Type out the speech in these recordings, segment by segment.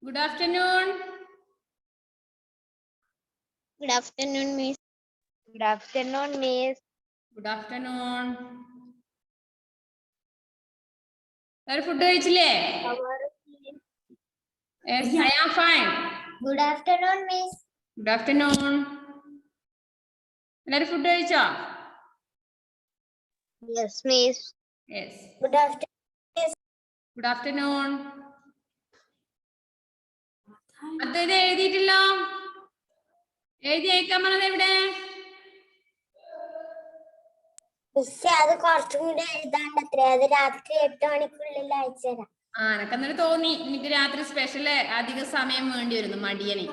Good afternoon. Good afternoon, Miss. Good afternoon, Miss. Good afternoon. Food കഴിച്ചില്ലേ? Yes, I am fine. Good afternoon, Miss. Good afternoon. Food കഴിച്ചോ? Yes, Miss. Yes. Good afternoon, Miss. Good afternoon. അത് എഴുതിയിട്ടില്ലോ? എഴുതി അയക്കാൻ പറഞ്ഞത് എവിടെ? അത് കുറച്ചും കൂടി എഴുതാണ്ടത്രേ. അത് രാത്രി 8 മണിക്കുള്ളിൽ അയച്ചുതരാം. എനക്കന്നേരം തോന്നി എനിക്ക് രാത്രി സ്പെഷ്യല് അധിക സമയം വേണ്ടി വരുന്നു മടിയന്.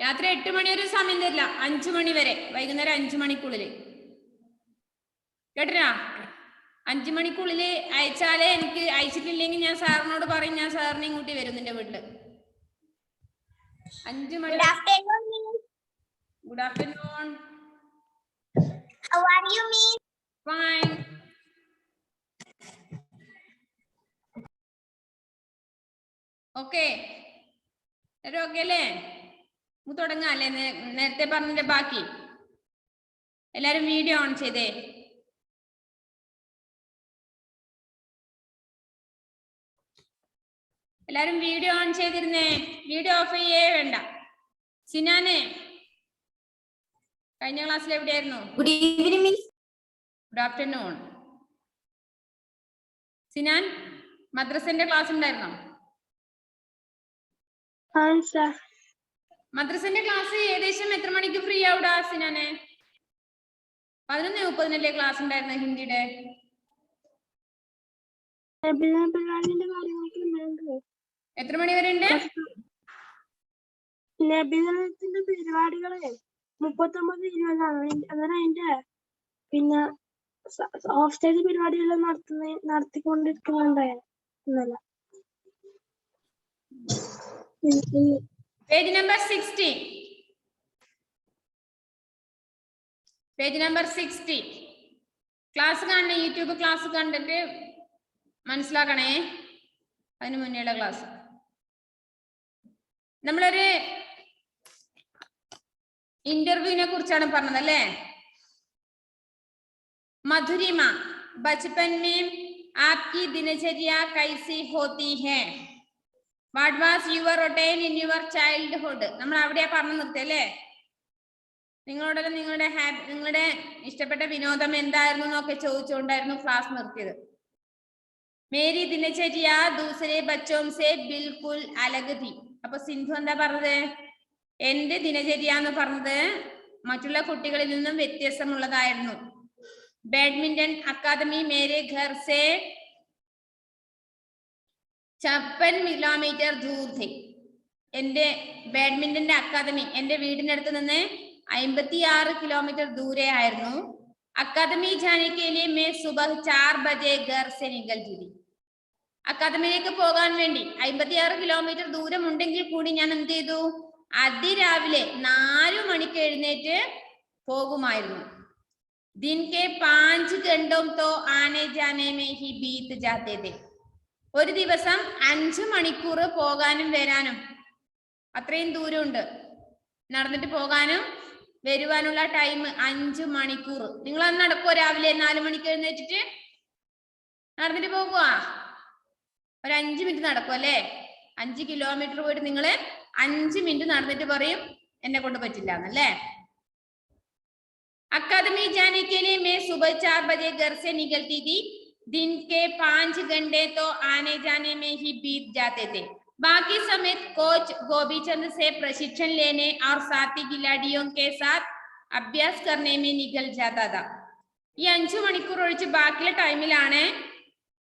രാത്രി 8 മണി വരെ സമയം തരില്ല, 5 മണി വരെ, വൈകുന്നേരം 5 മണിക്കുള്ളില്. കേട്ടാ? 5 മണിക്കുള്ളില് അയച്ചാലേ എനിക്ക്, അയച്ചിട്ടില്ലെങ്കിൽ ഞാൻ സാറിനോട് പറയും, ഞാൻ സാറിനെയും കൂട്ടി വരും നിന്റെ വീട്ടില്. 5 മണി. Good afternoon. How are you, Miss? Fine. Okay. Okay അല്ലേ? തുടങ്ങാം അല്ലേ? നേരത്തെ പറഞ്ഞതിന്റെ ബാക്കി. എല്ലാരും വീഡിയോ ഓൺ ചെയ്തേ. എല്ലാരും വീഡിയോ ഓൺ ചെയ്തിരുന്നേ. വീഡിയോ ഓഫ് ചെയ്യേ വേണ്ട. സിനാനെ കഴിഞ്ഞ ക്ലാസ്സിൽ എവിടെയായിരുന്നു? Good evening, Miss. Good afternoon. Sinan, മദ്രസന്റെ ക്ലാസ് ഉണ്ടായിരുന്നോ? മദ്രസന്റെ ക്ലാസ് ഏകദേശം എത്ര മണിക്ക് ഫ്രീ ആവിടാ സിനാനെ? 11:30 ക്ലാസ് ഉണ്ടായിരുന്നു ഹിന്ദിയുടെ. എത്ര മണി വരെ ഉണ്ട്? നബിദിനത്തിന്റെ പരിപാടികളെ 39-20 അങ്ങനെ അതിന്റെ പിന്നെ ഓഫ് സ്റ്റേജ് പരിപാടികൾ നടത്തിക്കൊണ്ടിരിക്കുന്നുണ്ടായിരുന്നല്ല. Page number 60. Page number 60. Class കാണണേ, യൂട്യൂബ് ക്ലാസ് കണ്ടിട്ട് മനസ്സിലാക്കണേ. അതിന് മുന്നേയുള്ള ക്ലാസ് നമ്മളൊരു ഇന്റർവ്യൂവിനെ കുറിച്ചാണ് പറഞ്ഞത് അല്ലേ? മധുരിമ, ബച്പൻ में आपकी दिनचर्या कैसी होती है? What was your routine in your childhood? നമ്മൾ അവിടെയാ പറഞ്ഞു നിർത്തിയല്ലേ? നിങ്ങളുടെ ഇഷ്ടപ്പെട്ട വിനോദം എന്തായിരുന്നു എന്നൊക്കെ ചോദിച്ചുകൊണ്ടായിരുന്നു ക്ലാസ് നിർത്തിയത്. മേരി ദിനചര്യ ദൂസരെ ബച്ചോം സെ ബിൽകുൽ അലഗ് ഥി. അപ്പൊ സിന്ധു എന്താ പറഞ്ഞത്? എന്റെ ദിനചര്യ എന്ന് പറഞ്ഞത് മറ്റുള്ള കുട്ടികളിൽ നിന്നും വ്യത്യസ്തമുള്ളതായിരുന്നു. ബാഡ്മിന്റൺ അക്കാദമി മേരെ ഘർ സെ 56 കിലോമീറ്റർ ദൂർ ഥി. എന്റെ ബാഡ്മിന്റന്റെ അക്കാദമി എന്റെ വീടിനടുത്ത് നിന്ന് 56 കിലോമീറ്റർ ദൂരെ ആയിരുന്നു. അക്കാദമി ജാനെ കെ ലിയെ മേ സുബഹ് 4 ബജെ ഘർ സെ നികൽത്തി थी. അക്കാദമിയിലേക്ക് പോകാൻ വേണ്ടി 56 കിലോമീറ്റർ ദൂരം ഉണ്ടെങ്കിൽ കൂടി ഞാൻ എന്ത് ചെയ്തു? അതിരാവിലെ 4 മണിക്ക് എഴുന്നേറ്റ് പോകുമായിരുന്നു. दिन के 5 घंटों तो आने जाने में ही बीत जाते थे. ഒരു ദിവസം 5 മണിക്കൂർ പോകാനും വരാനും, അത്രയും ദൂരമുണ്ട്. നടന്നിട്ട് പോകാനും വരുവാനുള്ള ടൈം 5 മണിക്കൂർ. നിങ്ങൾ അന്ന് നടക്കുമോ? രാവിലെ 4 മണിക്ക് എഴുന്നേറ്റിട്ട് നടന്നിട്ട് പോകുക? ഒരു 5 മിനിറ്റ് നടക്കും അല്ലേ? 5 കിലോമീറ്റർ പോയിട്ട് നിങ്ങൾ 5 മിനിറ്റ് നടന്നിട്ട് പറയും എന്നെ കൊണ്ട് പറ്റില്ല എന്നല്ലേ? अकादमी जाने के लिए मैं सुबह 4 बजे घर से निकलती थी. दिन के 5 घंटे तो आने जाने में ही बीत जाते थे. बाकी समय कोच गोपीचंद से प्रशिक्षण लेने और साथी खिलाड़ियों के साथ अभ्यास करने में निकल जाता था. ഈ 5 മണിക്കൂർ ഒഴിച്ച് ബാക്കിയുള്ള ടൈമിലാണ്,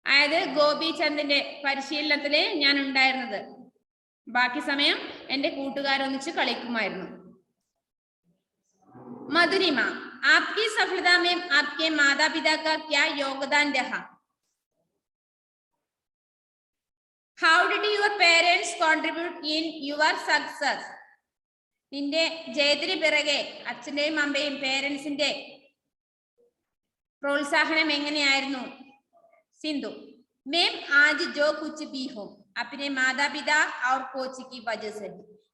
അതായത് ഗോപിചന്ദിന്റെ പരിശീലനത്തില് ഞാൻ ഉണ്ടായിരുന്നത്. ബാക്കി സമയം എന്റെ കൂട്ടുകാരൊന്നിച്ച് കളിക്കുമായിരുന്നു. മധുരിമ, आपकी सफलता में आपके माता पिता का क्या योगदान रहा? How did your parents contribute in your success? നിന്റെ ജയത്തിന് പിറകെ അച്ഛന്റെയും അമ്മയും പേരൻസിന്റെ പ്രോത്സാഹനം എങ്ങനെയായിരുന്നു? സിന്ധു, മേം ആജ് ജോ കുച്ച് ബി ഹോ, अपने माता पिता और कोच की वजह से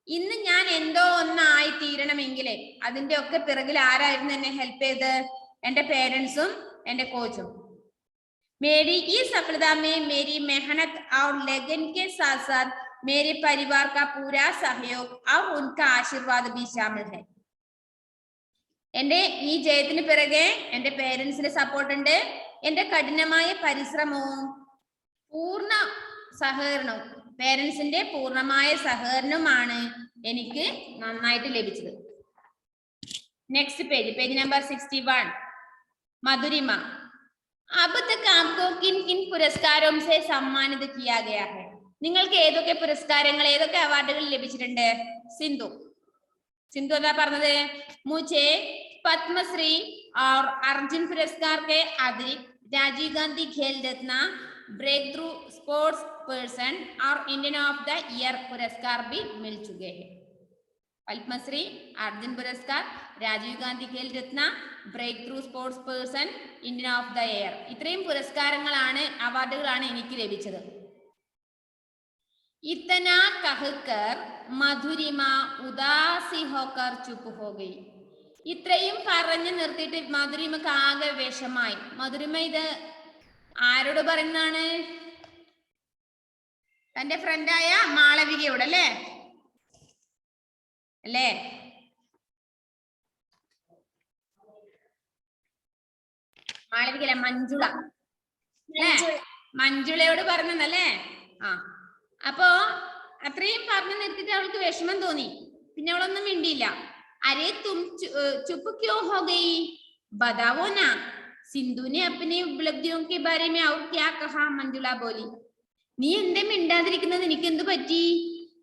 ഇന്ന് ഞാൻ എന്തോ ഒന്നായി തീരണമെങ്കിൽ അതിന്റെ ഒക്കെ പിറകിൽ ആരായിരുന്നു എന്നെ ഹെൽപ്പ് ചെയ്ത്? എന്റെ പേരൻസും എന്റെ കോച്ചും. मेरी इस सफलता में मेरी मेहनत और लगन के साथ साथ मेरे परिवार का पूरा सहयोग और उनका आशीर्वाद भी शामिल है. എന്റെ ഈ ജയത്തിന് പിറകെ എന്റെ പേരൻസിന്റെ സപ്പോർട്ട് ഉണ്ട്, എന്റെ കഠിനമായ പരിശ്രമവും പൂർണ്ണ സഹകരണവും, പേരൻസിന്റെ പൂർണ്ണമായ സഹകരണമാണ് എനിക്ക് നന്നായിട്ട് ലഭിച്ചത്. Next page number 61. മധുരിമ. अब तक आपको किन किन पुरस्कारों से सम्मानित किया गया है? നിങ്ങൾക്ക് ഏതൊക്കെ പുരസ്കാരങ്ങൾ, ഏതൊക്കെ അവാർഡുകൾ ലഭിച്ചിട്ടുണ്ട്? സിന്ധു എന്താ പറഞ്ഞത്? मुझे पद्मश्री और अर्जुन पुरस्कार के अतिरिक्त Rajiv Gandhi Khel Ratna, breakthrough sports person और इंडियन ऑफ द ईयर पुरस्कार भी मिल चुके हैं. പത്മശ്രീ, അർജുൻ പുരസ്കാർ, Rajiv Gandhi Khel Ratna, breakthrough sports person, Indian of the year, ഇത്രയും പുരസ്കാരങ്ങളാണ്, അവാർഡുകളാണ് എനിക്ക് ലഭിച്ചത്. ഇത്തനാ കഹ്കർ മധുരിമ ഉദാസി ഹോക്കർ ചുപ്പ് ഹോ ഗയി. ഇത്രയും പറഞ്ഞു നിർത്തിയിട്ട് മധുരിമക്ക് ആകെ വിഷമായി. മധുരിമ ഇത് ആരോട് പറയുന്നതാണ്? തന്റെ ഫ്രണ്ടായ മാളവികയോട് അല്ലേ? അല്ലേ? മാളവികല്ല, മഞ്ജുള അല്ലേ? മഞ്ജുളയോട് പറഞ്ഞല്ലേ? ആ, അപ്പോ അത്രയും പറഞ്ഞു നിർത്തിയിട്ട് അവൾക്ക് വിഷമം തോന്നി. പിന്നെ അവളൊന്നും മിണ്ടിയില്ല. അരേ തും ചുപ്പ് ക്യോ ഹോ ഗയി ബതാവോ നാ, സിന്ധുനെ അപ്പനെ ഉപലബ്ധിയോं के बारे में और क्या कहा? മഞ്ജുള ബോലി. നീ എന്തേ മിണ്ടാതിരിക്കുന്നത്? എനിക്ക് എന്ത് പറ്റി?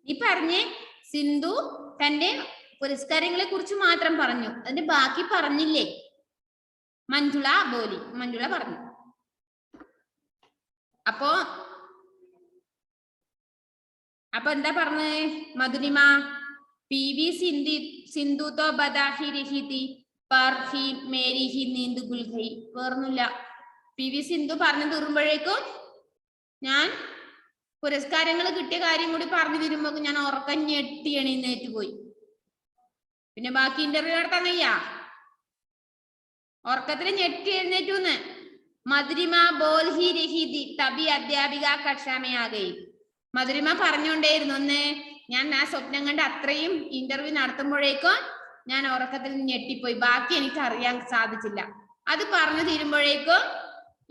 നീ പറഞ്ഞേ. സിന്ധു തന്റെ പുരസ്കാരങ്ങളെ കുറിച്ച് മാത്രം പറഞ്ഞു, അതിന്റെ ബാക്കി പറഞ്ഞില്ലേ? മഞ്ജുള ബോലി, മഞ്ജുള പറഞ്ഞു. അപ്പോ എന്താ പറഞ്ഞേ മധുരിമ? പി വി സിന്ധു തോ ബദാഹി രഹി തി പർ ഹി മേരി ഹി നീന്ത് ഗുൽ ഗയി. വേറൊന്നുമില്ല. പി വി സിന്ധു പറഞ്ഞു തീർക്കുമ്പോഴേക്കും ഞാൻ പുരസ്കാരങ്ങൾ കിട്ടിയ കാര്യം കൂടി പറഞ്ഞു തീരുമ്പോ ഞാൻ ഉറക്കം ഞെട്ടി എണീന്നേറ്റ് പോയി. പിന്നെ ബാക്കി ഇന്റർവ്യൂ നടത്താൻ കഴിയാ? ഉറക്കത്തിൽ ഞെട്ടി എഴുന്നേറ്റൂന്ന്. മധുരിമ ബോൽ ഹി രഹി തി തബി അധ്യാപിക കക്ഷാമയാകെ. മധുരിമ പറഞ്ഞുകൊണ്ടേയിരുന്നു. ഒന്ന് ഞാൻ ആ സ്വപ്നം കണ്ട് അത്രയും ഇന്റർവ്യൂ നടത്തുമ്പോഴേക്കും ഞാൻ ഉറക്കത്തിൽ ഞെട്ടിപ്പോയി. ബാക്കി എനിക്ക് അറിയാൻ സാധിച്ചില്ല. അത് പറഞ്ഞു തീരുമ്പോഴേക്കും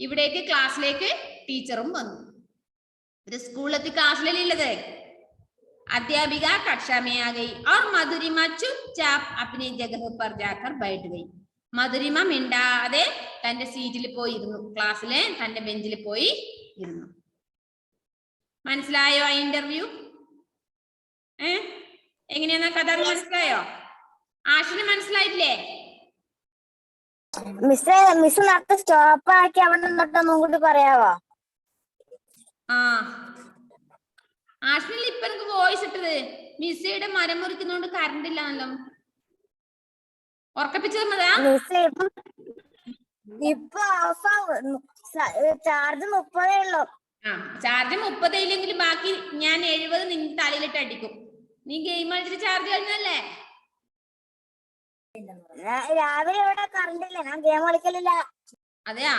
ഇവിടേക്ക് ക്ലാസ്സിലേക്ക് ടീച്ചറും വന്നു. ഒരു സ്കൂളിലെത്തി ക്ലാസ്സിലല്ലേ ഉള്ളത്. अध्यापिका कक्षा में आ गई और मधुरिमा चुपचाप अपनी जगह पर जाकर बैठ गई. മധുരിമ മിണ്ടാതെ തന്റെ സീറ്റിൽ പോയി ഇരുന്നു, ക്ലാസ്സിലെ തന്റെ ബെഞ്ചിൽ പോയി ഇരുന്നു. മനസ്സിലായോ ആ ഇന്റർവ്യൂ? എങ്ങനെയാ കഥ മനസ്സിലായോ? ആഷിന് മനസ്സിലായിട്ടില്ലേ? മിസ് നേരത്തെ സ്റ്റോപ്പ് ആക്കി അവിടെ നിന്നിട്ടൊന്നും കൂടി പറയാവോ? ആ, ആഷിനിൽ ഇപ്പൊ എനിക്ക് വോയിസ് ഇട്ടത്. മിസ്സയുടെ മരം മുറിക്കുന്നോണ്ട് കറണ്ട് ഇല്ലാന്നല്ലോ. ഉറക്കപ്പിച്ചു തന്നതാ? ഇപ്പൊ ചാർജ് 30 ഉള്ളൂ. ആ, ചാർജ് 30 ഇല്ലെങ്കിലും ബാക്കി ഞാൻ 70 നിന്റെ തലയിലിട്ട് അടിക്കും. നീ ഗെയിം കളിച്ചിട്ട് ചാർജ് കഴിഞ്ഞല്ലേ? രാവിലെ ഇവിടെ കറണ്ട് ഇല്ല, ഞാൻ ഗെയിം കളിക്കലില്ല. അതെയാ,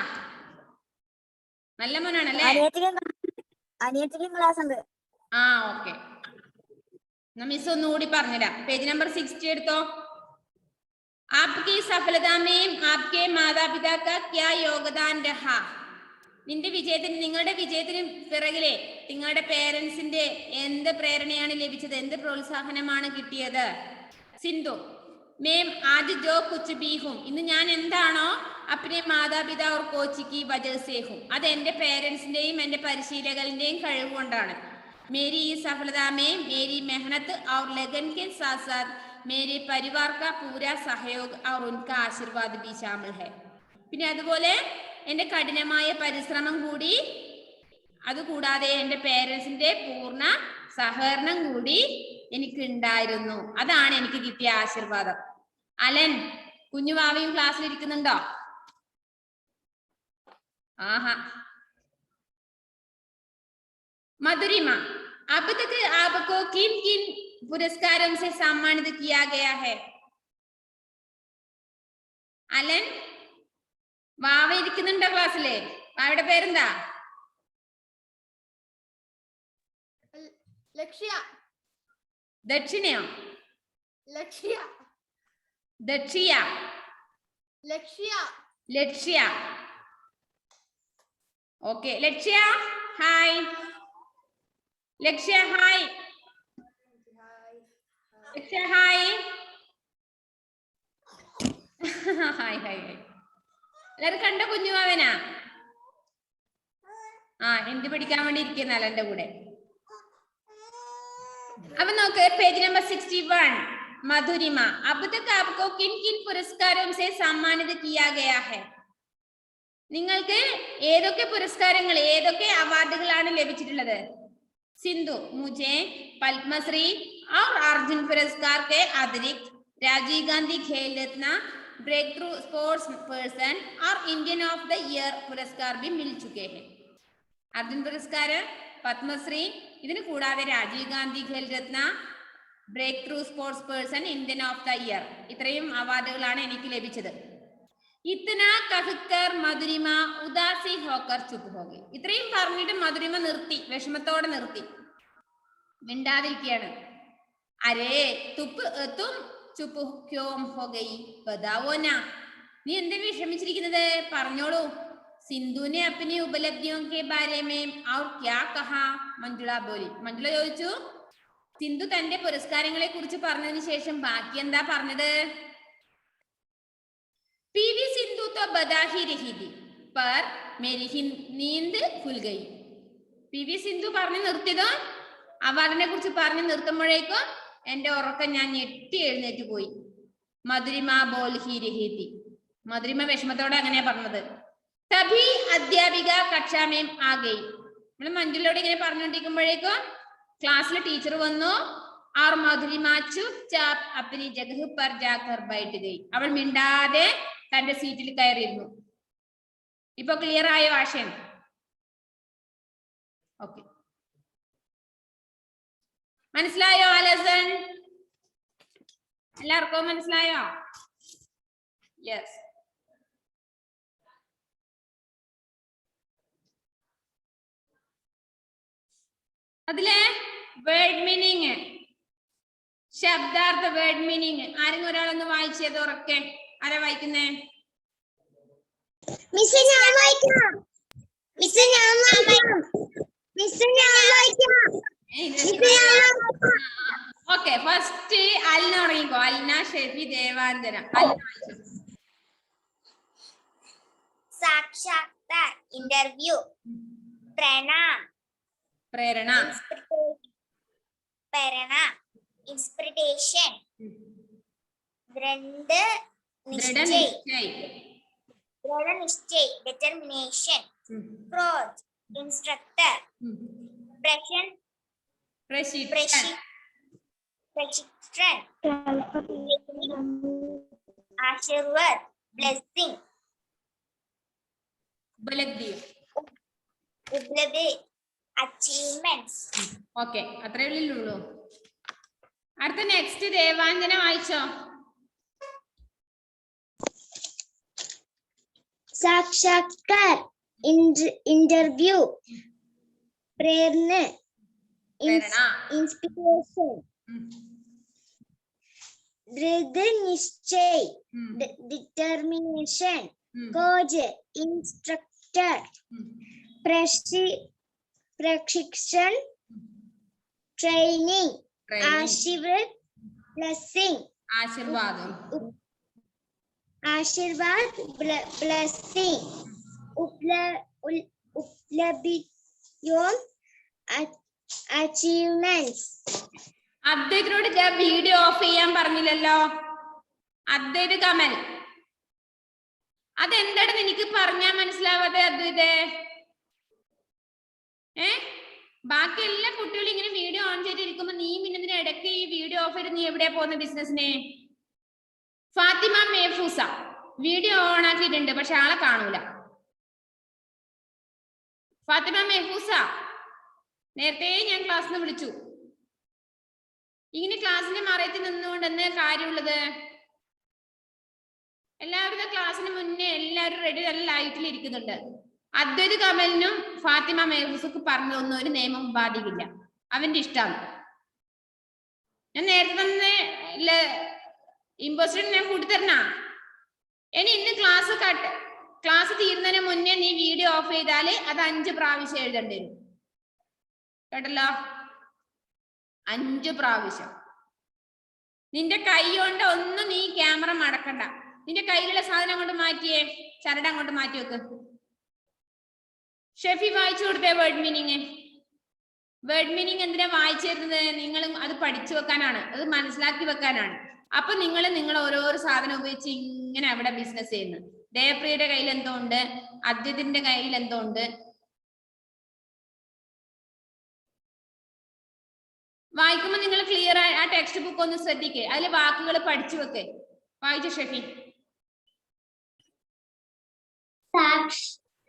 നല്ല മോനാണല്ലേ? അനിയത്തിക്കും ക്ലാസ് ഉണ്ട്. ആ, ഓക്കെ. മിസ് ഒന്നുകൂടി പറഞ്ഞുതരാം. പേജ് നമ്പർ 60 എടുത്തോ. आपकी सफलता में आपके माता पिता का क्या योगदान रहा? നിന്റെ വിജയത്തിന്, നിങ്ങളുടെ വിജയത്തിന് പിറകിലെ നിങ്ങളുടെ പേരൻസിന്റെ എന്ത് പ്രേരണയാണ് ലഭിച്ചത്? എന്ത് പ്രോത്സാഹനമാണ് കിട്ടിയത്? സിന്ധു, മേം ആജ് ജോ കുച്ച് ബി ഹും, ഇന്ന് ഞാൻ എന്താണോ അപ്നെ മാതാപിതാ ഓർ കോച്ച് കി വജഹ സേ ഹും, അത് എന്റെ പേരൻസിന്റെയും എന്റെ പരിശീലകന്റെയും കഴിവ് കൊണ്ടാണ്. മേരി ഈ സഫലത മേ മേരി മെഹനത്ത് और लगन के साथ साथ मेरे परिवार का पूरा सहयोग और उनका आशीर्वाद भी शामिल है. പിന്നെ അതുപോലെ എന്റെ കഠിനമായ പരിശ്രമം കൂടി, അതുകൂടാതെ എന്റെ പേരൻസിന്റെ പൂർണ്ണ സഹകരണം കൂടി എനിക്ക് ഉണ്ടായിരുന്നു. അതാണ് എനിക്ക് കിട്ടിയ ആശീർവാദം. അലൻ, കുഞ്ഞുവാവയും ക്ലാസ്സിൽ ഇരിക്കുന്നുണ്ടോ? ആഹാ. മധുരിമ, अब तक आपको किन किन पुरस्कारों से सम्मानित किया गया है? അലൻ വാവ ഇരിക്കുന്നുണ്ടോ ക്ലാസ്സില്? വാവയുടെ പേരെന്താ? ലക്ഷ്യ. ദക്ഷിണയോ? ലക്ഷ്യ. ദക്ഷിയ. ലക്ഷ്യ. ലക്ഷ്യ. ഓക്കെ ലക്ഷ്യ ഹായ്. ലക്ഷ്യ ഹായ്. ലക്ഷ്യ ഹായ്. Hi hi hi. എല്ലാരും കണ്ട കുഞ്ഞുമാവനാ? ആ ഹിന്ദി പഠിക്കാൻ വേണ്ടി ഇരിക്കുന്നല്ല എന്റെ കൂടെ. अब നോക്ക് പേജ് നമ്പർ 61 മധുരിമ. अब तक आपको किन किन पुरस्कारों से सम्मानित किया गया है? നിങ്ങൾക്ക് ഏതൊക്കെ പുരസ്കാരങ്ങൾ ഏതൊക്കെ അവാർഡുകളാണ് ലഭിച്ചിട്ടുള്ളത്? സിന്ധു मुझे पद्मश्री और अर्जुन पुरस्कार के अतिरिक्त Rajiv Gandhi Khel Ratna breakthrough sports person और इंडियन ऑफ द ईयर पुरस्कार भी मिल चुके हैं. अर्जुन पुरस्कार, पद्मश्री, ഇതിന് കൂടാതെ Rajiv Gandhi Khel Ratna, breakthrough sports person, Indian of the year, ഇത്രയും അവാർഡുകളാണ് എനിക്ക് ലഭിച്ചത്. ഇത്തന കഹ്കർ മധുരിമ ഉദാസി ഹോക്കർ ചുപ്പ് ഹോഗി. ഇത്രയും പറഞ്ഞിട്ട് മധുരിമ നിർത്തി, വിഷമത്തോടെ നിർത്തി, മിണ്ടാതിരിക്കുകയാണ്. അരേ തും ചുപ്പ് ക്യോം ഹോഗയി ബതാവോ നാ. നീ എന്താ വിഷമിച്ചിരിക്കുന്നത്? പറഞ്ഞോളൂ. सिंधु ने अपनी उपलब्धियों के बारे में और क्या कहा? मंजुला बोली. मंजुला ചോദിച്ചു സിന്ധു തന്റെ പുരസ്കാരങ്ങളെ കുറിച്ച് പറഞ്ഞതിന് ശേഷം ബാക്കി എന്താ പറഞ്ഞത്? पीवी सिंधु तो बता ही रही थी पर मेरी नींद खुल गई. पीवी സിന്ധു പറഞ്ഞു നിർത്തിയതോ അവാർഡിനെ കുറിച്ച് പറഞ്ഞു നിർത്തുമ്പോഴേക്കും എന്റെ ഉറക്കം ഞാൻ ഞെട്ടി എഴുന്നേറ്റ് പോയി. മധുരിമ ബോൽ ഹി രഹി थी. മധുരിമ വിഷമത്തോടെ അങ്ങനെ പറഞ്ഞത്. തഭി അധ്യാപിക കക്ഷാമേം ആ ഗയി. നമ്മൾ മഞ്ജുലോട് ഇങ്ങനെ പറഞ്ഞുകൊണ്ടിരിക്കുമ്പോഴേക്കും ക്ലാസ്സിൽ ടീച്ചർ വന്നു. और मधुरिमा चुपचाप अपनी जगह पर जाकर बैठ गई. അവൾ മിണ്ടാതെ തന്റെ സീറ്റിൽ കയറിയിരുന്നു. ഇപ്പൊ ക്ലിയർ ആയോ ആശയം? ഓക്കെ, മനസ്സിലായോ ആലസൻ? എല്ലാവർക്കും മനസ്സിലായോ? യെസ്. അതിലെ വേർഡ് മീനിങ്, ശബ്ദാർത്ഥ വേർഡ് മീനിങ് ആരെങ്കിലും ഒരാളൊന്ന് വായിച്ചത് ഉറക്കെ. ആരാ വായിക്കുന്നേ? മിസ് ഞാൻ വായിക്കാം. മിസ് ഞാൻ വായിക്കാം. മിസ് ഞാൻ വായിക്കാം. ഓക്കെ, ഫസ്റ്റ് അലിന തുടങ്ങിക്കോ. അലിന, ഷെഫി, ദേവാഞ്ജന. സാക്ഷാത്കാർ, ഇന്റർവ്യൂ, പ്രണാം, പ്രേരണ, പ്രേരണ, ഇൻസ്പിറേഷൻ, ദൃഢനിശ്ചയ്, ഡിറ്റർമിനേഷൻ, ക്രോസ്, ഇൻസ്ട്രക്ടർ, പ്രശിക്ഷൺ, ആശീർവാദ്, ബ്ലെസ്സിംഗ്, ഉപലബ്ധി, അച്ചീവ്മെന്റ്സ്. ഓക്കെ, അത്രേ ഉള്ളൂ. അടുത്ത നെക്സ്റ്റ് ദേവാഞ്ജന വായിച്ചോ. സാക്ഷാത്കാർ, ഇന്റർവ്യൂ, പ്രേരണ, ഇൻസ്പിറേഷൻ, ദൃഢനിശ്ചയ്, ഡിറ്റർമിനേഷൻ, കോച്ച്, ഇൻസ്ട്രക്ടർ, പ്രശിക്ഷൺ, ട്രെയിനിങ്, ആശീർവാദ്, ബ്ലെസ്സിംഗ്, ആശീർവാദ്, ബ്ലെസ്സിംഗ്, ഉപലബ്ധിയോം, അച്ചീവ്മെന്റ്സ്. അദ്വൈതിനോട് ഞാൻ വീഡിയോ ഓഫ് ചെയ്യാൻ പറഞ്ഞില്ലല്ലോ. അദ്വൈത് കമൽ, അതെന്താണെന്ന് എനിക്ക് പറഞ്ഞാൽ മനസ്സിലാവാതെ അദ്വൈതേ? ബാക്കി എല്ലാ കുട്ടികളും ഇങ്ങനെ വീഡിയോ ഓൺ ചെയ്തിരിക്കുമ്പോ നീ പിന്നെ ഇടയ്ക്ക് ഈ വീഡിയോ ഓഫ് ചെയ്ത് നീ എവിടെയാ പോകുന്ന ബിസിനസിനെ? ഫാത്തിമ മേഫൂസ വീഡിയോ ഓൺ ആക്കിയിട്ടുണ്ട്, പക്ഷെ ആളെ കാണൂല. ഫാത്തിമ മേഫൂസ നേരത്തെ ഞാൻ ക്ലാസ്സിന് വിളിച്ചു. ഇങ്ങനെ ക്ലാസ്സിന്റെ മറയത്തിൽ നിന്നുകൊണ്ട് എന്താ കാര്യമുള്ളത്? എല്ലാവരും ക്ലാസ്സിന് മുന്നേ എല്ലാവരും റെഡി നല്ല ലൈറ്റിൽ ഇരിക്കുന്നുണ്ട്. അദ്വൈത് കമലിനും ഫാത്തിമ മേഹൂസുക്ക് പറഞ്ഞതൊന്നും ഒരു നിയമം ബാധിക്കില്ല. അവന്റെ ഇഷ്ടമാണ്. ഞാൻ നേരത്തെ തന്നെ ഇമ്പോസ്റ്റർ ഞാൻ കൂട്ടിത്തരണ. ഇനി ഇന്ന് ക്ലാസ് തീരുന്നതിന് മുന്നേ നീ വീഡിയോ ഓഫ് ചെയ്താല് അത് 5 പ്രാവശ്യം എഴുതേണ്ടി വരും. കേട്ടല്ലോ? 5 പ്രാവശ്യം. നിന്റെ കൈ കൊണ്ട് ഒന്നും നീ ക്യാമറ മടക്കണ്ട. നിന്റെ കയ്യിലുള്ള സാധനം അങ്ങോട്ട് മാറ്റിയേ, ചരട് അങ്ങോട്ട് മാറ്റി വെക്ക്. ഷെഫി വായിച്ചു കൊടുത്തേ വേർഡ് മീനിങ്. വേർഡ് മീനിങ് എന്തിനാ വായിച്ചിരുന്നത്? നിങ്ങളും അത് പഠിച്ചു വെക്കാനാണ്, അത് മനസ്സിലാക്കി വെക്കാനാണ്. അപ്പൊ നിങ്ങൾ ഓരോരോ സാധനം ഉപയോഗിച്ച് ഇങ്ങനെ അവിടെ ബിസിനസ് ചെയ്യുന്നു. ദേവപ്രിയയുടെ കയ്യിൽ എന്തോ ഉണ്ട്, അദ്വൈതിന്റെ കയ്യിൽ എന്തോ ഉണ്ട്. വായിക്കുമ്പോ നിങ്ങൾ ക്ലിയർ ആ ടെക്സ്റ്റ് ബുക്ക് ഒന്ന് ശ്രദ്ധിക്കേ, അതില് വാക്കുകൾ പഠിച്ചു വെക്കേ. വായിച്ചു ഷെഫി.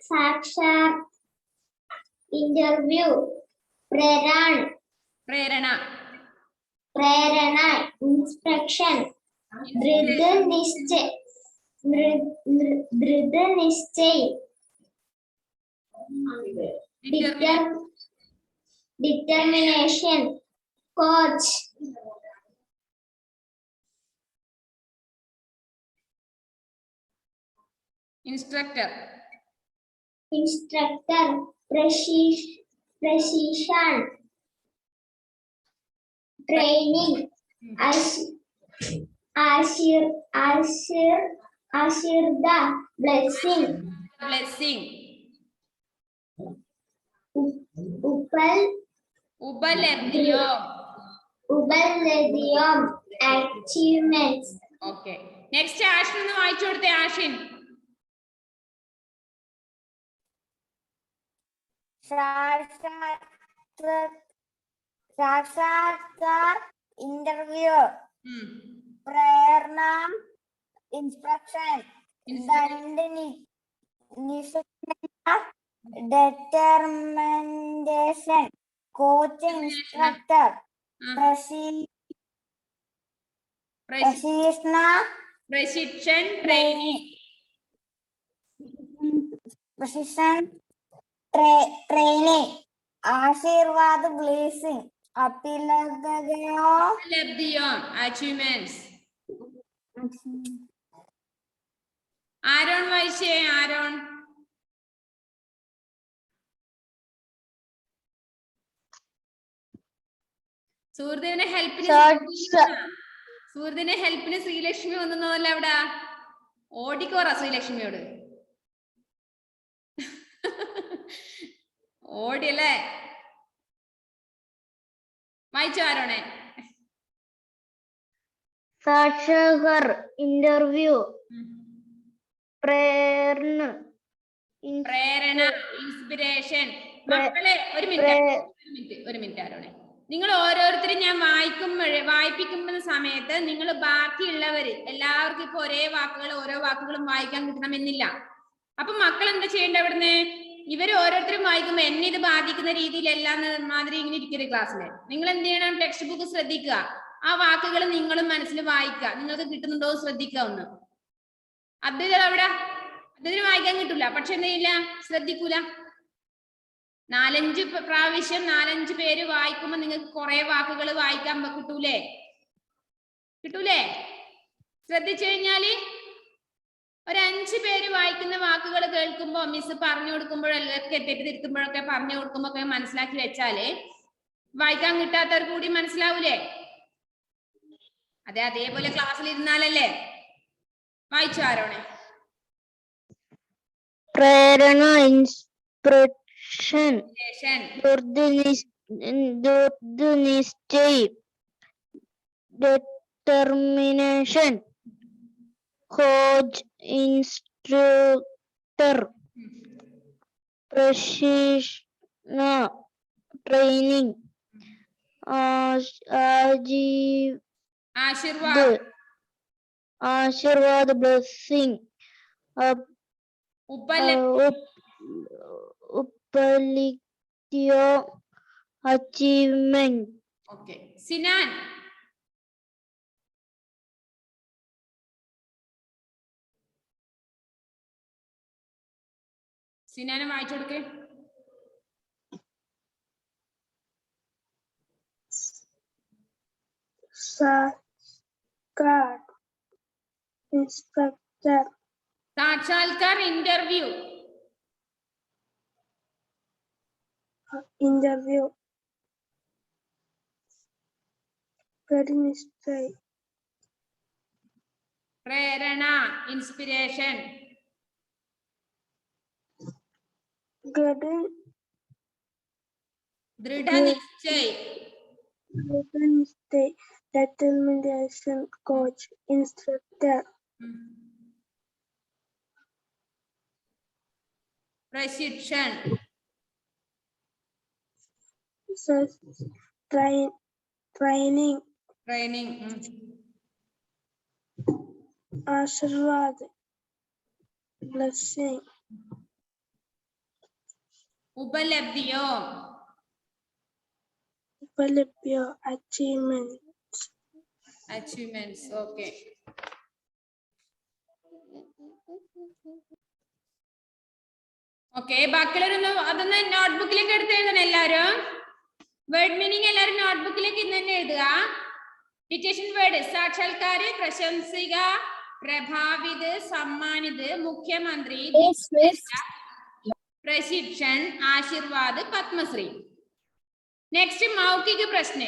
സാക്ഷാത്, ഇന്റർവ്യൂ, പ്രേരണ, ഇൻസ്ട്രക്ഷൻ, ദൃഢനിശ്ചയ, determination, coach, instructor, precision, training, Ashirda, blessing, ഉപലബ്ധിയോ, achievements. ഓക്കെ, നെക്സ്റ്റ് ആഷിൻ ഒന്ന് വായിച്ചു കൊടുത്തേ. ആഷിൻ. സാക്ഷാത്കാർ, ഇന്റർവ്യൂ, പ്രേരണ, ഇൻസ്ട്രക്ഷൻ, ഡിറ്റർമിനേഷൻ, കോച്ച്, ഇൻസ്ട്രക്ടർ, പ്രശിക്ഷൺ, ട്രെയിനിങ്, ആശീർവാദ്, ബ്ലേസിംഗ്, അഭിലബ്ധിയോ, അച്ചീവ്മെന്റ്സ്. ആരോൺ വായിച്ചേ. ആരോൺ. സുഹൃത്തിനെ ഹെൽപ്പിന് ശ്രീലക്ഷ്മി വന്നല്ല അവിടെ. ഓടിക്കോറ ശ്രീലക്ഷ്മിയോട്. ഓടിയല്ലേ? വായിച്ചോ ആരോണെ. സാക്ഷാത്കാർ, ഇന്റർവ്യൂ, പ്രേരണ, ഇൻസ്പിരേഷൻ. മക്കളെ ഒരു മിനിറ്റ് ആരോണെ. നിങ്ങൾ ഓരോരുത്തരും ഞാൻ വായിപ്പിക്കുന്ന സമയത്ത് നിങ്ങൾ ബാക്കിയുള്ളവര് എല്ലാവർക്കും ഇപ്പൊ ഓരോ വാക്കുകളും വായിക്കാൻ കിട്ടണമെന്നില്ല. അപ്പൊ മക്കൾ എന്താ ചെയ്യേണ്ടത്? അവിടുന്ന് ഇവര് ഓരോരുത്തരും വായിക്കുമ്പോ എന്നെ ഇത് ബാധിക്കുന്ന രീതിയിലല്ല മാതിരി ഇങ്ങനെ ഇരിക്കരുത് ക്ലാസ്സില്. നിങ്ങൾ എന്ത് ചെയ്യണം? ടെക്സ്റ്റ് ബുക്ക് ശ്രദ്ധിക്കുക. ആ വാക്കുകൾ നിങ്ങളും മനസ്സിൽ വായിക്കുക. നിങ്ങൾക്ക് കിട്ടുന്നുണ്ടോ ശ്രദ്ധിക്കുക ഒന്ന്. അദ്ദേഹത്തിന് വായിക്കാൻ കിട്ടൂല, പക്ഷെ എന്ത് ചെയ്യില്ല, ശ്രദ്ധിക്കൂല. 4-5 പ്രാവശ്യം 4-5 പേര് വായിക്കുമ്പോ നിങ്ങൾക്ക് കുറെ വാക്കുകൾ വായിക്കാൻ കിട്ടൂലേ? ശ്രദ്ധിച്ചു കഴിഞ്ഞാല് ഒരു 5 പേര് വായിക്കുന്ന വാക്കുകൾ കേൾക്കുമ്പോ മിസ് പറഞ്ഞു കൊടുക്കുമ്പോഴൊക്കെ തെറ്റിദ്ധരിക്കുമ്പോഴൊക്കെ പറഞ്ഞു കൊടുക്കുമ്പോ ഒക്കെ മനസ്സിലാക്കി വെച്ചാല് വായിക്കാൻ കിട്ടാത്തവർ കൂടി മനസ്സിലാവൂലേ? അതേപോലെ ക്ലാസ്സിൽ ഇരുന്നാലല്ലേ. വായിച്ചു ആരോണെ. പ്രേരണ, ഇൻസ്പിരേഷൻ, ദൃഢനിശ്ചയം, ഡിറ്റർമിനേഷൻ, കോച്ച്, ഇൻസ്ട്രക്ടർ, പ്രശിക്ഷണ, ട്രെയിനിങ്, ആശീർവാദ്, ബ്ലെസ്സിംഗ്, ഉപലബ്ധിയോ, achievement, ഓക്കെ സിനാൻ സിനാനെ വായിച്ചു കൊടുക്കേ. Sarkar, inspector, സാക്ഷാത്കാർ interview. interview, ministry, പ്രേരണ inspiration. garden, ദൃഢനിശ്ചയ്. ministry, determination, coach, instructor, Prashikshan. training, training. Ashirwad, blessing, ഉപലബ്ധിയോ Palipio, achievement, achievements. Okay okay ബാക്കിയുള്ളവരൊന്ന് അതൊന്ന് നോട്ട്ബുക്കിലേക്ക് എടുത്ത് എഴുതണം എല്ലാവരും. വേർഡ് മീനിങ് എല്ലാവരും നോട്ട്ബുക്കിലേക്ക് ഇന്ന് തന്നെ എഴുതുക. ഡിറ്റേഷൻ വേർഡ് സാക്ഷാത്കാര്, പ്രശംസിക, പ്രഭാവിത്, സമ്മാനിത്, മുഖ്യമന്ത്രി, പ്രശിക്ഷൺ, ആശീർവാദ്, പത്മശ്രീ. नेक्स्ट मौखिक प्रश्न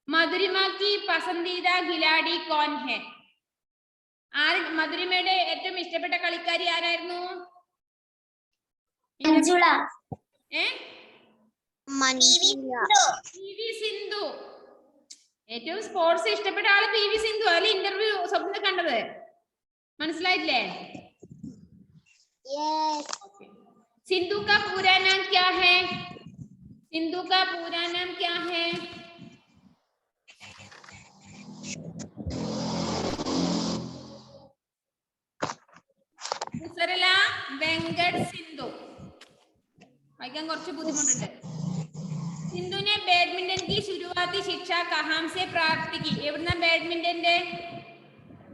मधुरिमा की पसंदीदा खिलाड़ी कौन है? മധുരിമയുടെ ഏറ്റവും ഇഷ്ടപ്പെട്ട കളിക്കാരി ആരായിരുന്നു? Manjula, PV Sindhu. ഏറ്റവും സ്പോർട്സ് ഇഷ്ടപ്പെട്ട ആള് PV സിന്ധു. അതിൽ ഇന്റർവ്യൂ സ്വപ്നം കണ്ടത് മനസ്സിലായില്ലേ? yes, सिंधु का पूरा नाम क्या है? सिंधु का पूरा नाम क्या है? सरला वेंकट सिंधु. वाइकन കുറച്ച് ബുദ്ധിമുട്ടുണ്ട്. सिंधु ने बैडमिंटन की शुरुआती शिक्षा कहां से प्राप्त की? എവിടുന്ന ബാഡ്മിന്റന്റെ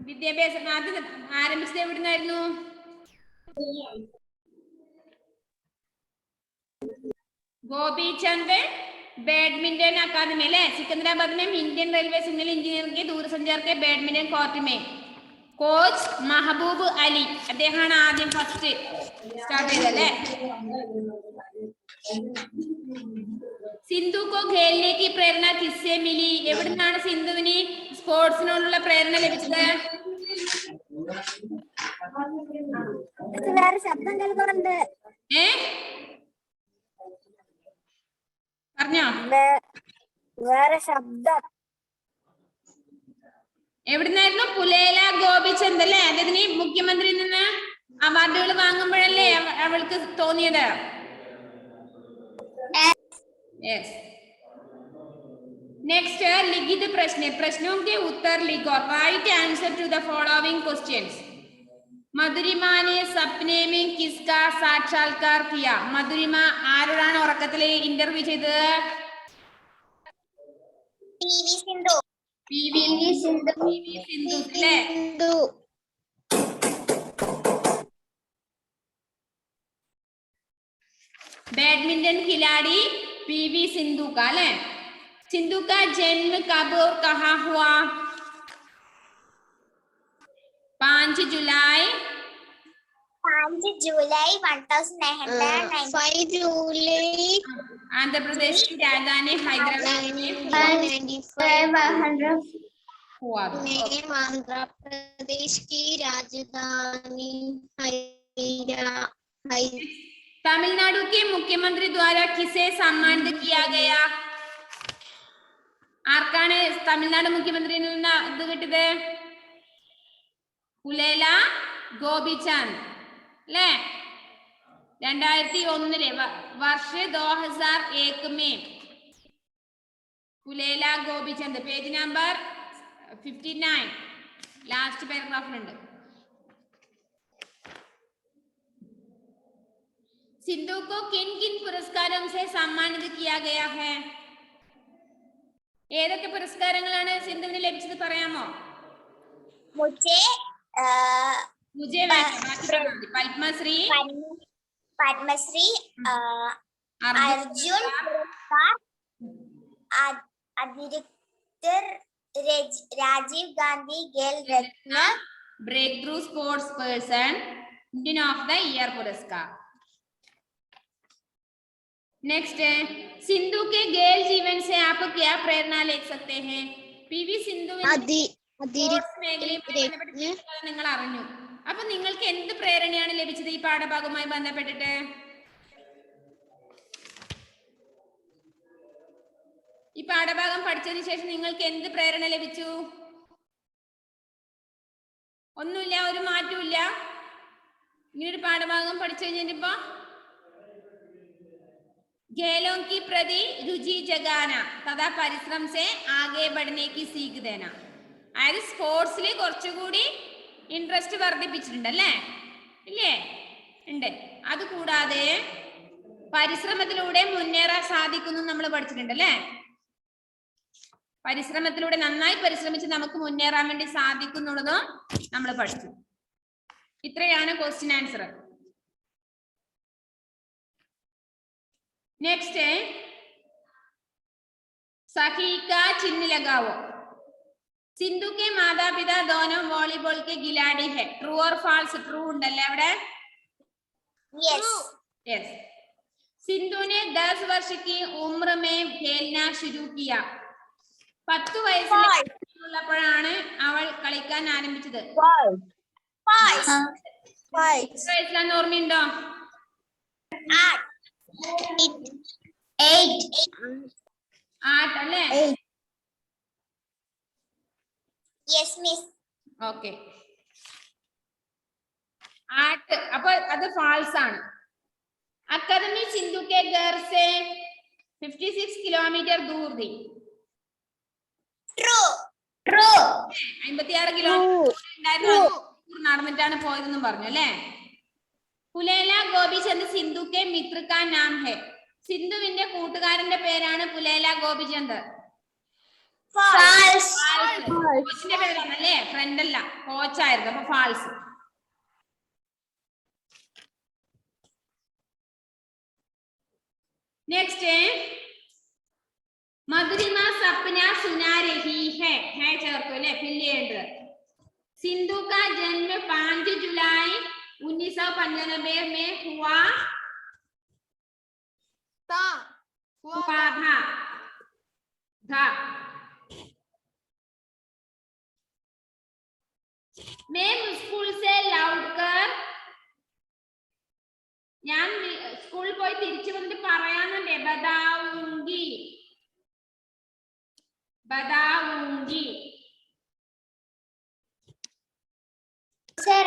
വിദ്യാഭ്യാസം ആദ്യം ആരംഭിച്ചത്? എവിടുന്നായിരുന്നു? गोपीचंद बैडमिंटन अकादमी है सिकंदराबाद में इंडियन रेलवे सिग्नल इंजीनियर के दूरसंचार के बैडमिंटन कोर्ट में कोच महबूब अली അദ്ദേഹമാണ് ആദ്യം ഫസ്റ്റ് സ്റ്റാർട്ട് ചെയ്തല്ലേ. സിന്ധു को खेलने की प्रेरणा किससे मिली? എവിടുന്നാണ് സിന്ധുവിന് സ്പോർട്സിനോടുള്ള പ്രേരണ ലഭിച്ചത്? വേറെ ശബ്ദം കേൾക്കുന്നുണ്ട്. പറഞ്ഞോ. വേറെ ശബ്ദം. എവിടുന്നായിരുന്നു? പുലേല ഗോപിചന്ദ് അല്ലേ? അദ്ദേഹത്തിന് മുഖ്യമന്ത്രിയിൽ നിന്ന് അവാർഡുകൾ വാങ്ങുമ്പോഴല്ലേ അവൾക്ക് തോന്നിയത്? नेक्स्ट लिखित प्रश्न प्रश्नों के उत्तर लिखो. Write answer to the following questions. Madhurima ने सपने में किसका साक्षात्कार किया? മധുരിമ ആരോടാണ് ഉറക്കത്തിൽ ഇന്റർവ്യൂ ചെയ്തത്? PV സിന്ധു അല്ലേ? बैडमिंटन खिलाड़ी PV सिंधु का है. सिंधु का जन्म कब और कहाँ हुआ? 5 जुलाई 1995. 5 जुलाई आंध्र प्रदेश की राजधानी हैदराबाद में हुआ. आंध्र प्रदेश की राजधानी तमिलनाडु के मुख्यमंत्री द्वारा किसे सम्मानित किया गया? ആർക്കാണ് തമിഴ്നാട് മുഖ്യമന്ത്രിയിൽ നിന്ന് ഇത് കിട്ടിയത്? പുലേല ഗോപിചന്ദ് അല്ലേ? 2001 वर्ष 2001 में Pullela Gopichand. Page number 59 last പാരഗ്രാഫിലുണ്ട്. सिंधु को किन किन पुरस्कारों से सम्मानित किया गया है? ഏതൊക്കെ പുരസ്കാരങ്ങളാണ് സിന്ധുവിന് ലഭിച്ചത് പറയാമോ? मुझे മുജേ വേണ്ട, ബാക്കി പറഞ്ഞാൽ മതി. പത്മശ്രീ, पद्मश्री, അർജുൻ अर्जुन पुरस्कार, अधिकतर Rajiv Gandhi Khel Ratna, breakthrough sports person, Indian of the year पुरस्कार। नेक्स्ट है, सिंधु के खेल जीवन से आप क्या प्रेरणा ले सकते हैं? पीवी सिंधु നിങ്ങൾ അറിഞ്ഞു. അപ്പൊ നിങ്ങൾക്ക് എന്ത് പ്രേരണയാണ് ലഭിച്ചത് ഈ പാഠഭാഗവുമായി ബന്ധപ്പെട്ടിട്ട്? ഈ പാഠഭാഗം പഠിച്ചതിന് ശേഷം നിങ്ങൾക്ക് എന്ത് പ്രേരണ ലഭിച്ചു? ഒന്നുമില്ല, ഒരു മാറ്റമില്ല. ഇങ്ങനൊരു പാഠഭാഗം പഠിച്ചു കഴിഞ്ഞിട്ടിപ്പോ खेलों की प्रति रुचि जगाना तथा परिश्रम से आगे बढ़ने की सीख देना. അതായത് സ്പോർട്സിൽ കുറച്ചുകൂടി ഇൻട്രസ്റ്റ് വർദ്ധിപ്പിച്ചിട്ടുണ്ട് അല്ലേ? ഇല്ലേ? ഉണ്ട്. അതുകൂടാതെ പരിശ്രമത്തിലൂടെ മുന്നേറാൻ സാധിക്കുന്നു നമ്മൾ പഠിച്ചിട്ടുണ്ട് അല്ലേ? പരിശ്രമത്തിലൂടെ നന്നായി പരിശ്രമിച്ച് നമുക്ക് മുന്നേറാൻ വേണ്ടി സാധിക്കുന്നുള്ളതും നമ്മൾ പഠിച്ചു. ഇത്രയാണ് ക്വസ്റ്റ്യൻ ആൻസർ. नेक्स्ट है, सखी का चिन्ह लगाओ. सिंधु के माता पिता दोनों वॉलीबॉल के खिलाड़ी है. ट्रू और फॉल्स? ट्रू ഉണ്ടല്ലേ അവിടെ? yes, yes. सिंधु ने 10 वर्ष की उम्र में खेलना शुरू किया. 10 വയസ്സുള്ളപ്പോഴാണ് അവൾ കളിക്കാൻ ആരംഭിച്ചത്. വയസ്സിലാന്ന് ഓർമ്മയുണ്ടോ? 8 അല്ലേ? yes miss. ഓക്കെ, 8. അപ്പൊ അത് ഫാൾസ് ആണ്. अकादमी सिंधु के घर से 56 किलोमीटर दूर थी. true 56 കിലോമീറ്റർ നടന്നിട്ടാണ് പോയതെന്നും പറഞ്ഞു അല്ലേ? പുലേല ഗോപിചന്ദ് സിന്ധു കെ മിത്ര കാ നാം ഹെ. സിന്ധുവിന്റെ കൂട്ടുകാരന്റെ പേരാണ് പുലേല ഗോപിചന്ദ്. false. കോച്ചിന്റെ പേരാണ് അല്ലേ? ഫ്രണ്ട് അല്ല, കോച്ചായിരുന്നു. അപ്പൊ ഫാൾസ്. नेक्स्ट है, मधुरिमा सपना सुना रही है ചേർത്തു അല്ലേ? ഫില്ല് ചെയ്യേണ്ടത്. सिंधु का जन्म 5 जुलाई 1995 में हुआ था. मैं स्कूल से लौटकर ഞാൻ സ്കൂളിൽ പോയി തിരിച്ചു വന്നിട്ട് പറയാന്നുണ്ടേ. ബതാവൂങ്കി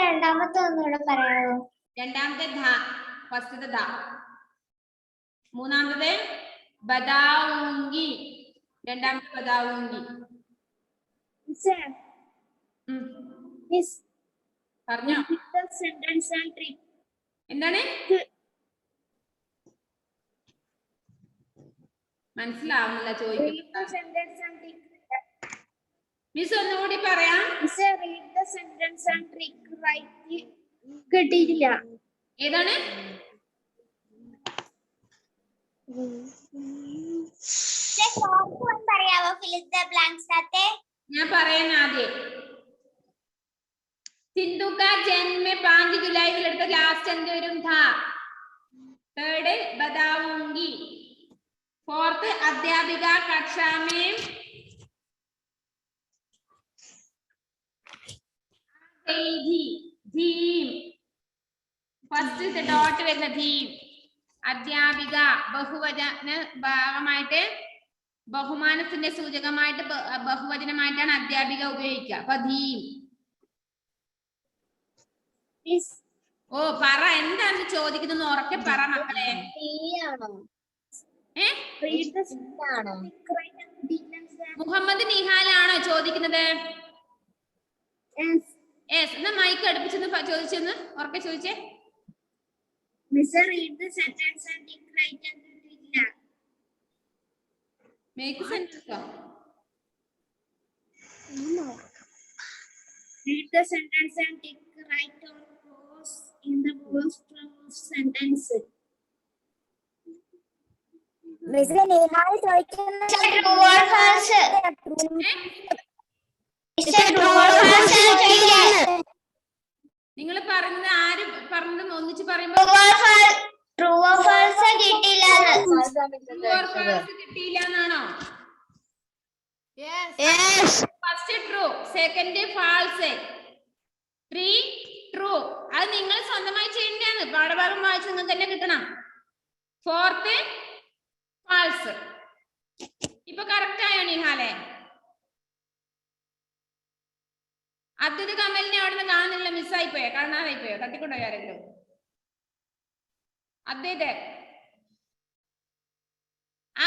രണ്ടാമത്തെ ഒന്നുകൂടെ പറയാമോ? രണ്ടാമത്തെ ധ, ഫസ്റ്റത്തെ ധ, മൂന്നാമത്തെ ബതാവൂങ്കി, രണ്ടാമത്തെ ബതാവൂങ്കി. പറഞ്ഞോ? എന്താണ്? മനസ്സിലാവുന്നില്ല ചോദിക്കുന്നത്. മിസ് ഒന്നുകൂടി പറയാം. കിട്ടിയിട്ടില്ല. ഏതാണ്? പറയാമോ? fill in the blanks ആത്തെ ഞാൻ പറയാൻ ആദ്യം. सिंधु का जन्म 5 जुलाई എടുത്ത ലാസ്റ്റ് എന്ത് വരും? ധ. തേർഡ് ബതാവൂങ്കി. ഫോർത്ത് അധ്യാപിക കക്ഷാ में ധീം. ഫസ്റ്റ് ഡോട്ട് വരുന്ന ധീം. അധ്യാപിക ബഹുവചന ഭാഗമായിട്ട് ബഹുമാനത്തിന്റെ സൂചകമായിട്ട് ബഹുവചനമായിട്ടാണ് അധ്യാപിക ഉപയോഗിക്കുക. അപ്പൊ ധീം. ഓ പറ, എന്താണ് ചോദിക്കുന്നത്? ഉറക്കെ പറ മക്കളെ. മുഹമ്മദ് നിഹാലാണോ ചോദിക്കുന്നത്? എന്നാ മൈക്ക് അടുപ്പിച്ചെന്ന് ചോദിച്ചെന്ന് ഉറക്കെ ചോദിച്ചേ. Miss, read the sentence and tick right and repeat. Make a sentence. Read the sentence and tick right or cross in the box of sentence. Miss, Nihal ചോദിക്കുന്ന true or false? നിങ്ങൾ പറഞ്ഞത് ആര് പറഞ്ഞത് ഒന്നിച്ച് പറയുമ്പോൾ True or false കിട്ടിയില്ല. കിട്ടിയില്ല എന്നാണോ? Yes. First true, second false, 3 true. അത് നിങ്ങൾ സ്വന്തമായി ചെയ്യേണ്ടതാണ്. പാഠഭാഗം വായിച്ച് നിങ്ങൾക്ക് തന്നെ കിട്ടണം. 4th false. ഇപ്പൊ കറക്റ്റ് ആയോ നിഹാലെ? അദ്വൈത് കമലിനെ അവിടെ നിന്ന് കാണുന്നില്ല, മിസ്സായി പോയോ? കാണാതായി പോയോ? തട്ടിക്കൊണ്ടോയോ ആരെങ്കിലും?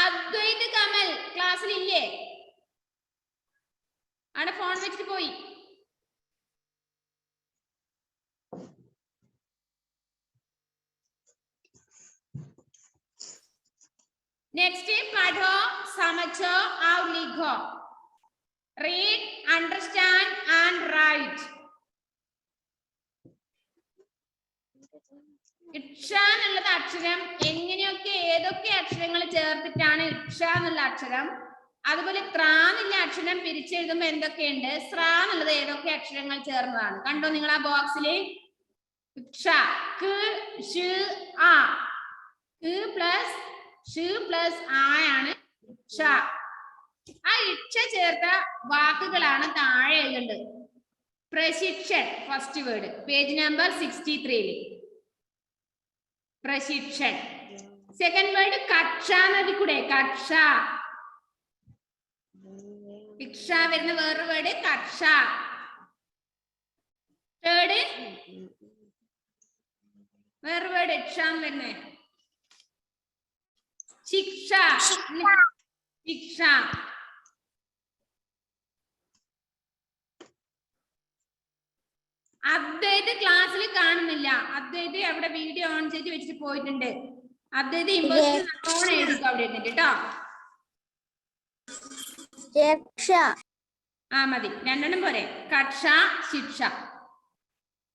അദ്വൈത് കമൽ ക്ലാസ്സിൽ ഇല്ലേ? അവിടെ ഫോൺ വെച്ചിട്ട് പോയി. നെക്സ്റ്റ് പഠോ സമझो और लिखो. Read, understand and write. ഇക്ഷ എന്നുള്ളത് അക്ഷരം എങ്ങനെയൊക്കെ ഏതൊക്കെ അക്ഷരങ്ങൾ ചേർത്തിട്ടാണ് ഇക്ഷ എന്നുള്ള അക്ഷരം, അതുപോലെ ത്ര എന്നുള്ള അക്ഷരം പിരിച്ചെഴുതുമ്പോ എന്തൊക്കെയുണ്ട്, സ്ര എന്നുള്ളത് ഏതൊക്കെ അക്ഷരങ്ങൾ ചേർന്നതാണ്. കണ്ടോ നിങ്ങൾ ആ ബോക്സില്? ഇക്ഷ ക ഷ് ആ, ക പ്ലസ് ഷ് പ്ലസ് ആണ് ഇക്ഷ. ആ ഇക്ഷ ചേർത്ത വാക്കുകളാണ് താഴെ എഴുതേണ്ടത്. പ്രശിക്ഷൻ ഫസ്റ്റ് വേർഡ്, പേജ് നമ്പർ 63. പ്രശിക്ഷൻ. സെക്കൻഡ് വേർഡ് കക്ഷ എന്നത് കൂടെ, കക്ഷ. ഇക്ഷ വരുന്ന വേറൊരു വേർഡ് കക്ഷ. തേർഡ് വേറൊരു വേർഡ് ഇക്ഷ വരുന്നേ ശിക്ഷ. ശിക്ഷ. അദ്വൈത് ക്ലാസ്സിൽ കാണുന്നില്ല. അദ്വൈത് അവിടെ വീഡിയോ ഓൺ ചെയ്ത് വെച്ചിട്ട് പോയിട്ടുണ്ട്. അദ്വൈത് ഇമ്പോസിഷൻ നല്ലോണം എഴുതിക്കോ അവിടെ ഇരുന്നിട്ട് കേട്ടോ. ആ മതി, രണ്ടെണ്ണം പോരെ. കക്ഷ ശിക്ഷ.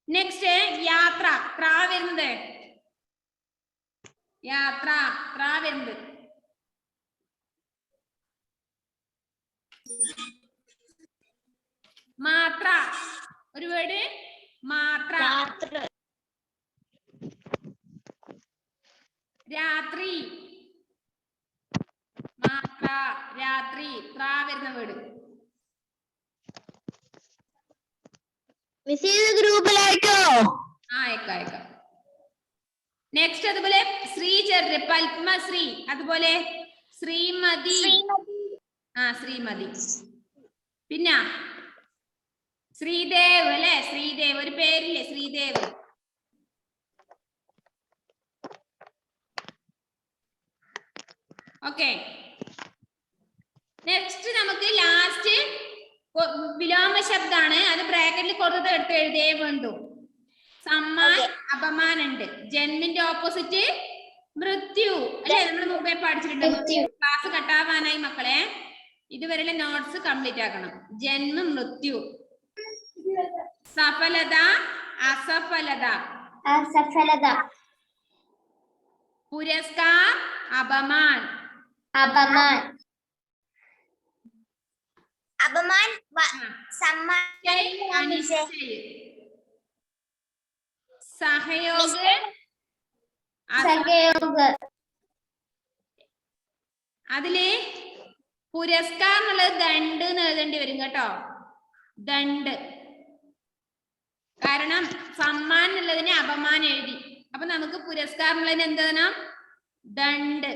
നെക്സ്റ്റ് യാത്ര. ത്ര വരുന്നത് യാത്ര. ത്ര വരുന്നത് മാത്ര. ഒരു വേർഡ് മാത്ര. രാത്രി. മാത്ര രാത്രി. ത്ര വരുന്ന വേർഡ്. ഗ്രൂപ്പിലായിട്ടോ? അയക്കാം. നെക്സ്റ്റ് അതുപോലെ ശ്രീ ചേർത്ത് പത്മശ്രീ, അതുപോലെ ശ്രീമതി. ശ്രീമതി. പിന്നെ ശ്രീദേവ് അല്ലെ? ശ്രീദേവ് ഒരു പേരില്ലേ? ശ്രീദേവ്. ഓക്കെ. നെക്സ്റ്റ് നമുക്ക് ലാസ്റ്റ് വിലോമ ശബ്ദാണ്. അത് ബ്രാക്കറ്റിൽ കൊടുത്തത് എടുത്ത് എഴുതിയേ വേണ്ടു. സമ്മാൻ അപമാനുണ്ട്. ജന്മിന്റെ ഓപ്പോസിറ്റ് മൃത്യു അല്ലെ? നമ്മൾ മുമ്പേ പഠിച്ചിട്ടുണ്ട്. ക്ലാസ് കട്ടാവാനായി മക്കളെ ഇതുവരെയുള്ള നോട്ട്സ് കംപ്ലീറ്റ് ആക്കണം. ജന്മ മൃത്യു. സഫലത അസഫലത. പുരസ്കാർ അപമാൻ. സഹयोग അതില് പുരസ്കാർ എന്നുള്ളത് ദണ്ട് എന്ന് എഴുതേണ്ടി വരും കേട്ടോ. ദണ്ട്. കാരണം സമ്മാൻ എന്നുള്ളതിന് അപമാനം എഴുതി. അപ്പൊ നമുക്ക് പുരസ്കാർ എന്നുള്ളതിന് എന്താണ്? ദണ്ട്.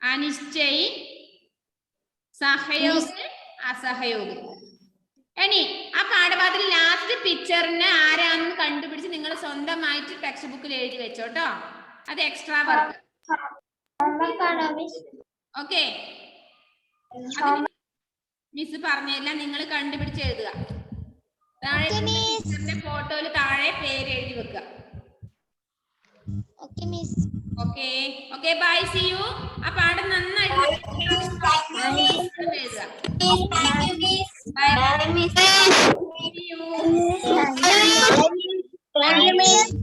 അനിശ്ചയി സഹयोग അസഹयोग. ഇനി ആ പാഠഭാഗത്തിൽ ലാസ്റ്റ് പിക്ചറിന് ആരാണെന്ന് കണ്ടുപിടിച്ച് നിങ്ങൾ സ്വന്തമായിട്ട് ടെക്സ്റ്റ് ബുക്കിൽ എഴുതി വെച്ചോട്ടോ. അത് എക്സ്ട്രാ വർക്ക്. ഓക്കെ. മിസ് പറഞ്ഞല്ല, നിങ്ങൾ കണ്ടുപിടിച്ച് എഴുതുക. താഴെ ടീച്ചറിന്റെ ഫോട്ടോയില് താഴെ പേര് എഴുതി വെക്കുക. Okay miss. Okay okay bye see you. ആ പാഠം നന്നായിട്ട് എഴുതുക. Bye bye. See you. Thank you, miss.